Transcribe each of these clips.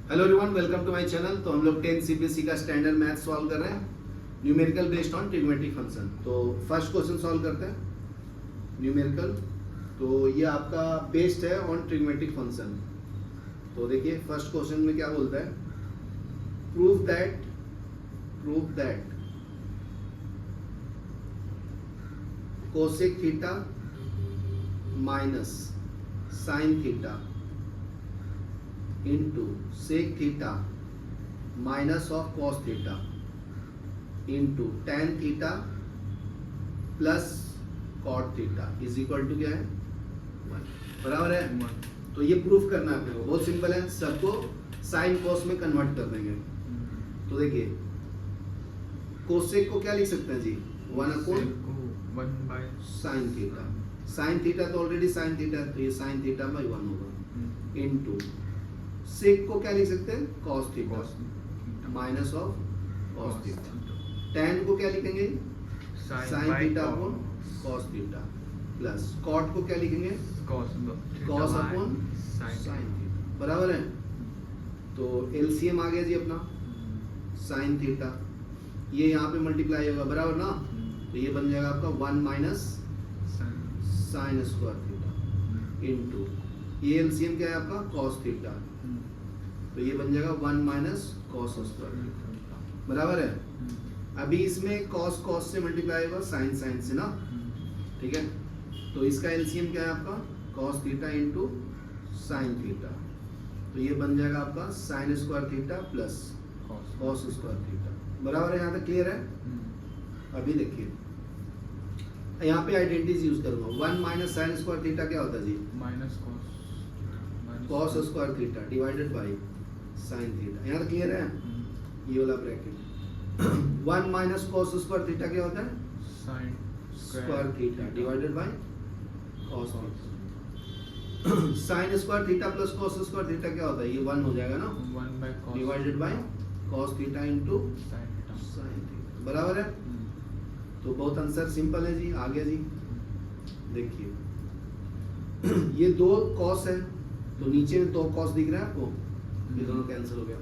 Hello everyone, welcome to my channel. तो हम लोग 10 सीबीएसई का स्टैंडर्ड मैथ सॉल्व कर रहे हैं, न्यूमेरिकल बेस्ड ऑन ट्रिग्मेट्रिक फंक्शन। तो फर्स्ट क्वेश्चन सॉल्व करते हैं न्यूमेरिकल। तो ये आपका बेस्ड है ऑन ट्रिग्मेट्रिक फंक्शन। तो देखिए फर्स्ट क्वेश्चन में क्या बोलता है, prove that cosec theta minus sine theta into sec theta minus of cos theta into tan theta plus cot theta is equal to क्या है 1 बराबर है। तो ये प्रूफ करना है अपने को, बहुत सिंपल है, सबको साइन कॉस में कन्वर्ट कर देंगे। तो देखिए कोसेक को क्या लिख सकते हैं जी, 1/1 साइन थीटा। साइन थीटा तो ऑलरेडी साइन थीटा है, तो ये साइन थीटा बाई 1 होगा इनटू सेक को क्या लिख सकते हैं, cos theta minus of cos theta. tan को क्या लिखेंगे, sin theta upon cos theta plus cot को क्या लिखेंगे, cos अपॉन sin थीटा। बराबर है। तो एलसीएम आ गया जी अपना sin थीटा, ये यहाँ पे मल्टीप्लाई होगा, बराबर ना। तो ये बन जाएगा आपका 1 minus sign square theta into ये एलसीएम क्या है आपका cos थीटा, तो ये बन जाएगा 1 माइनस कॉस स्क्वायर। बराबर है। अभी इसमें कॉस से मल्टीप्लाई होगा साइन से ना, ठीक है। तो इसका एलसीएम क्या है आपका cos theta into sine theta, तो ये बन जाएगा आपका sign square theta plus cos square theta. बराबर है, यहाँ तक क्लियर है। अभी देखिए यहाँ पे आइडेंटिटीज यूज करूंगा। 1 माइनस साइन स्क्वायर थीटा क्या होता है जी, minus cos square theta divided by sine theta. यहाँ तक क्लियर है, ये वाला bracket. 1 minus cos square theta क्या होता है, sine square theta divided by cos theta. Sine square theta plus cos square theta क्या होता है, ये 1 हो जाएगा ना, 1 divided by cos theta into sine theta. बराबर है। तो बहुत आंसर सिंपल है जी, आ गया जी। देखिए ये दो कॉस है, तो नीचे में 2 कॉस दिख रहा है आपको, ये दोनों कैंसिल हो गया।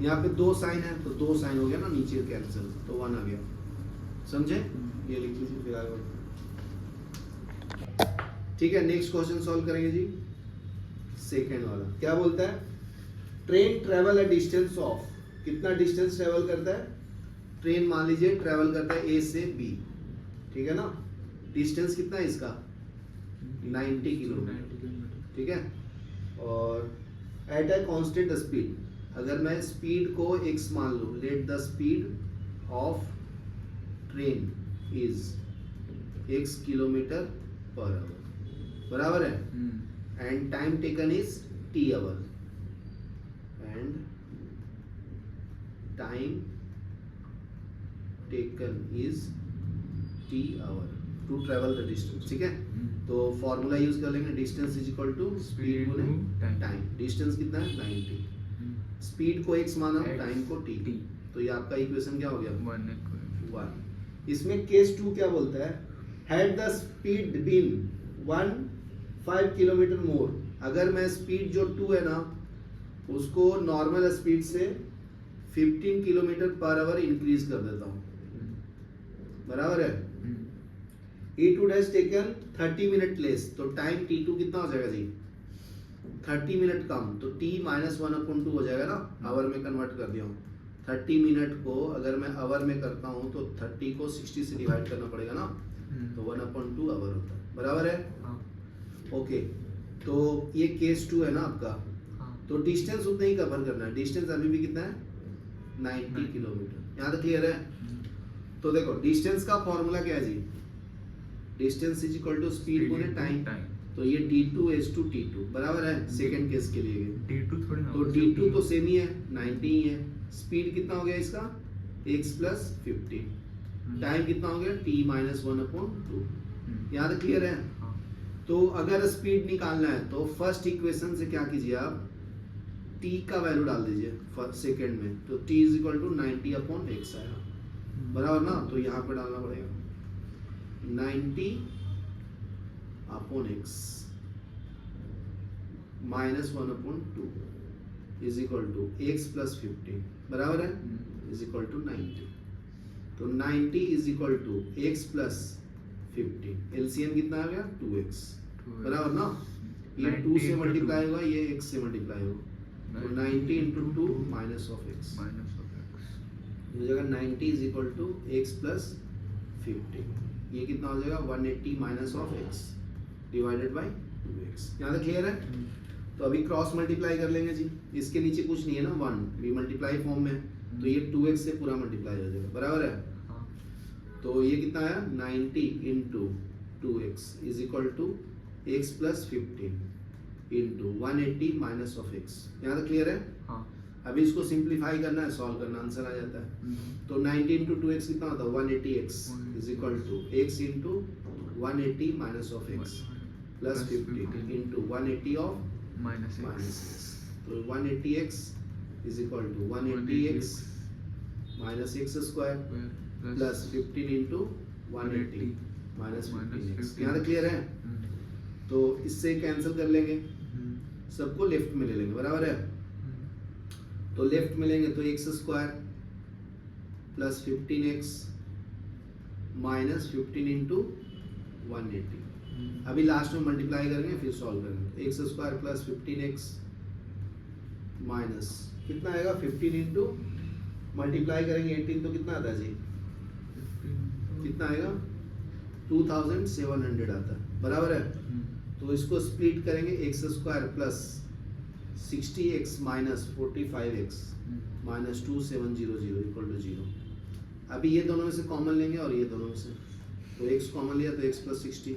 यहाँ पे 2 साइन है, तो 2 साइन हो गया ना, नीचे कैंसिल, तो 1 आ गया। समझे, ये लिख लीजिए फिर आगे। ठीक है, नेक्स्ट क्वेश्चन सॉल्व करेंगे जी। सेकेंड वाला क्या बोलता है, train travel a distance of, कितना डिस्टेंस ट्रेवल करता है, ट्रेन मान लीजिए ट्रेवल करता है ए से बी, ठीक है ना। डिस्टेंस कितना है इसका 90 किलोमीटर, ठीक है। और एट अ कांस्टेंट स्पीड, अगर मैं स्पीड को x मान लूं, let the speed of train is x kilometre per hour. बराबर है। And time taken is t hour, and time taken is t hour to travel the distance, ठीक है। तो फॉर्मूला यूज कर लेंगे, distance is equal to speed गुने time. Distance कितना है 90, स्पीड को x माना, टाइम को t, तो ये आपका इक्वेशन क्या हो गया 1। इसमें केस 2 क्या बोलता है, had the speed been 5 kilometre more, अगर मैं स्पीड जो 2 है ना उसको नॉर्मल स्पीड से 15 किलोमीटर पर आवर इंक्रीज कर देता हूँ। बराबर है। It would has taken 30 minute less, तो टाइम t2 कितना हो जाएगा जी 30 मिनट कम, तो t माइनस 1/2 हो जाएगा ना, आवर में कन्वर्ट कर दिया हूँ। 30 मिनट को अगर मैं आवर में करता हूँ तो 30 को 60 से डिवाइड करना पड़ेगा ना, तो 1/2 आवर होता है। बराबर है। ओके, तो ये केस 2 है ना आपका। तो डिस्टेंस उतना ही कवर करना है, डिस्टेंस अभी भी कितना है 90 किलोमीटर। यहाँ तक क्लियर है। तो देखो डिस्टेंस का फॉर्मूला क्या है जी, distance is equal to speed गुने टाइम, तो ये d2 is to t2। बराबर है। सेकंड केस के लिए d2 थोड़ी ना, तो d2 तो सेम ही है 90 ही है। स्पीड कितना हो गया इसका x प्लस 15, टाइम कितना हो गया t माइनस 1/2। यहाँ तक क्लियर है। तो अगर स्पीड निकालना है तो फर्स्ट इक्वेशन से क्या कीजिए आप, t का वैल्यू डाल दीजिए सेकंड में, तो t is equal to 90/x आएगा। बराबर ना, तो यहाँ पे डालना पड़ेगा 90/x minus 1/2। Is equal to x plus 15 बराबर है इज इक्वल टू 90। तो 90 is equal to x plus 15, LCM कितना आ गया 2x बराबर ना, ये 2 से मल्टीप्लाई होगा, ये x से मल्टीप्लाई होगा, तो 90 इंटू 2 माइनस ऑफ x हो जाएगा 90 is equal to x plus 15, ये कितना हो जाएगा 180 minus of x divided by 2x। यहाँ तक क्लियर है? तो अभी क्रॉस मल्टीप्लाई कर लेंगे जी, इसके नीचे कुछ नहीं है ना 1 भी मल्टीप्लाई फॉर्म में, तो ये 2x से पूरा मल्टीप्लाई हो जाएगा बराबर है। तो ये कितना आया 90 into 2x is equal to x plus 15 into 180 minus of x। यहाँ तक क्लियर है? अभी इसको सिंप्लीफाई करना है, सॉल्व करना, आंसर आ जाता है। तो 90 इंटू 2x कितना होता है 180x is equal to x into 180 minus of x plus 15 into 180 of minus x। तो 180x is equal to 180x minus x square plus 15 into 180 minus 15x। यहाँ तक क्लियर है? तो इससे कैंसिल कर लेंगे, सबको लेफ्ट में ले लेंगे बराबर है। तो लेफ्ट में लेंगे तो x square plus 15x minus 15 into 180। अभी लास्ट में मल्टीप्लाई करेंगे फिर सॉल्व करेंगे। x square plus 15x minus कितना आएगा 15 इंटू मल्टीप्लाई करेंगे 18 तो कितना आता है जी, कितना आएगा 2700 आता है बराबर है। तो इसको स्प्लिट करेंगे x square plus 60x minus 45x minus 2700 equal to 0। अभी ये दोनों में से कॉमन लेंगे और ये दोनों में से, तो x कॉमन लिया तो x प्लस 60,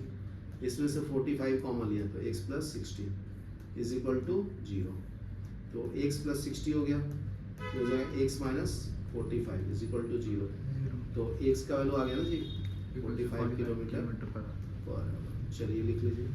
इसमें से 45 कॉमन लिया तो x plus 60 is equal to 0। तो x प्लस 60 हो गया, हो जाएगा x minus 45 is equal to 0। तो x का वैल्यू आ गया ना जी 45 किलोमीटर पर आवर। चलिए लिख लीजिए।